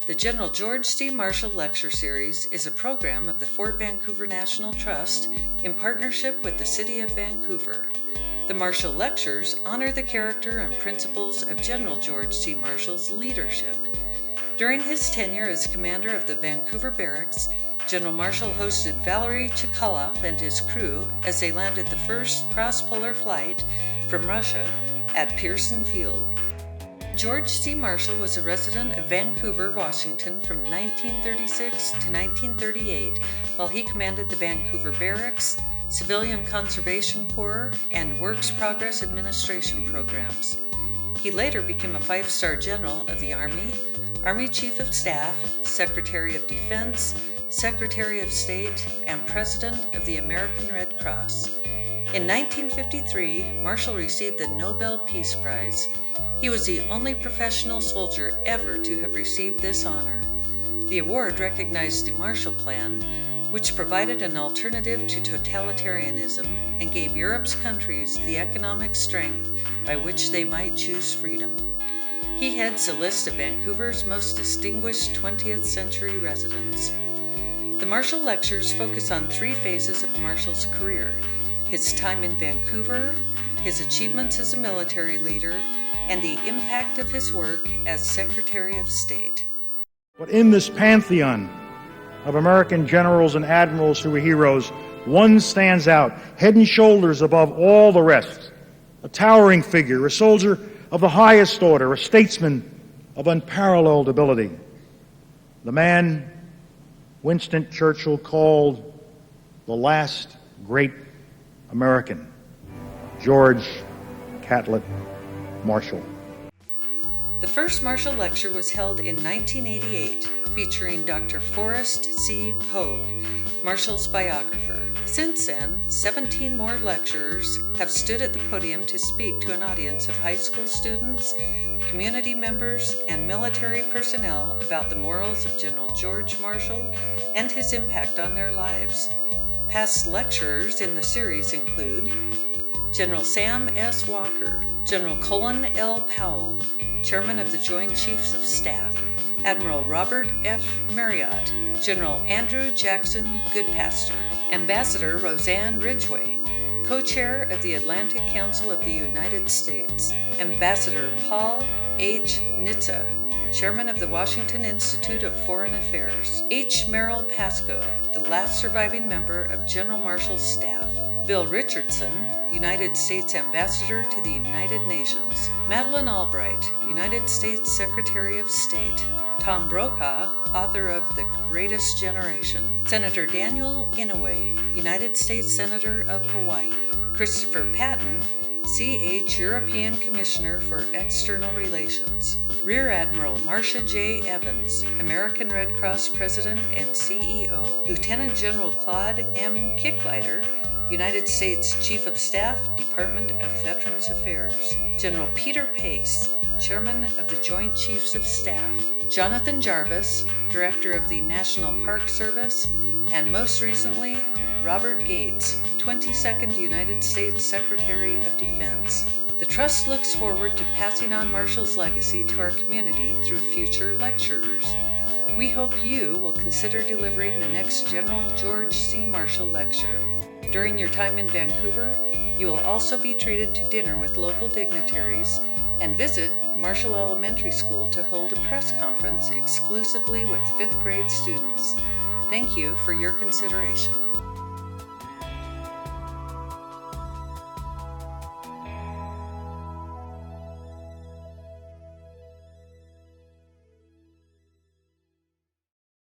The General George C. Marshall Lecture Series is a program of the Fort Vancouver National Trust in partnership with the City of Vancouver. The Marshall Lectures honor the character and principles of General George C. Marshall's leadership. During his tenure as commander of the Vancouver Barracks, General Marshall hosted Valery Chkalov and his crew as they landed the first cross-polar flight from Russia at Pearson Field. George C. Marshall was a resident of Vancouver, Washington from 1936 to 1938, while he commanded the Vancouver Barracks, Civilian Conservation Corps, and Works Progress Administration programs. He later became a five-star general of the Army, Army Chief of Staff, Secretary of Defense, Secretary of State, and President of the American Red Cross. In 1953, Marshall received the Nobel Peace Prize. He was the only professional soldier ever to have received this honor. The award recognized the Marshall Plan, which provided an alternative to totalitarianism and gave Europe's countries the economic strength by which they might choose freedom. He heads a list of Vancouver's most distinguished 20th century residents. The Marshall Lectures focus on three phases of Marshall's career: his time in Vancouver, his achievements as a military leader, and the impact of his work as Secretary of State. But in this pantheon of American generals and admirals who were heroes, one stands out, head and shoulders above all the rest. A towering figure, a soldier of the highest order, a statesman of unparalleled ability. The man Winston Churchill called the last great American, George Catlett Marshall. The first Marshall Lecture was held in 1988, featuring Dr. Forrest C. Pogue, Marshall's biographer. Since then, 17 more lecturers have stood at the podium to speak to an audience of high school students, community members, and military personnel about the morals of General George Marshall and his impact on their lives. Past lecturers in the series include General Sam S. Walker, General Colin L. Powell, Chairman of the Joint Chiefs of Staff, Admiral Robert F. Marriott, General Andrew Jackson Goodpaster, Ambassador Roseanne Ridgway, Co-Chair of the Atlantic Council of the United States, Ambassador Paul H. Nitze, Chairman of the Washington Institute of Foreign Affairs, H. Merrill Pascoe, the last surviving member of General Marshall's staff, Bill Richardson, United States Ambassador to the United Nations, Madeleine Albright, United States Secretary of State, Tom Brokaw, author of The Greatest Generation, Senator Daniel Inouye, United States Senator of Hawaii, Christopher Patton, CH European Commissioner for External Relations, Rear Admiral Marcia J. Evans, American Red Cross President and CEO, Lieutenant General Claude M. Kicklighter, United States Chief of Staff, Department of Veterans Affairs, General Peter Pace, Chairman of the Joint Chiefs of Staff, Jonathan Jarvis, Director of the National Park Service, and most recently, Robert Gates, 22nd United States Secretary of Defense. The Trust looks forward to passing on Marshall's legacy to our community through future lecturers. We hope you will consider delivering the next General George C. Marshall Lecture. During your time in Vancouver, you will also be treated to dinner with local dignitaries and visit Marshall Elementary School to hold a press conference exclusively with 5th grade students. Thank you for your consideration.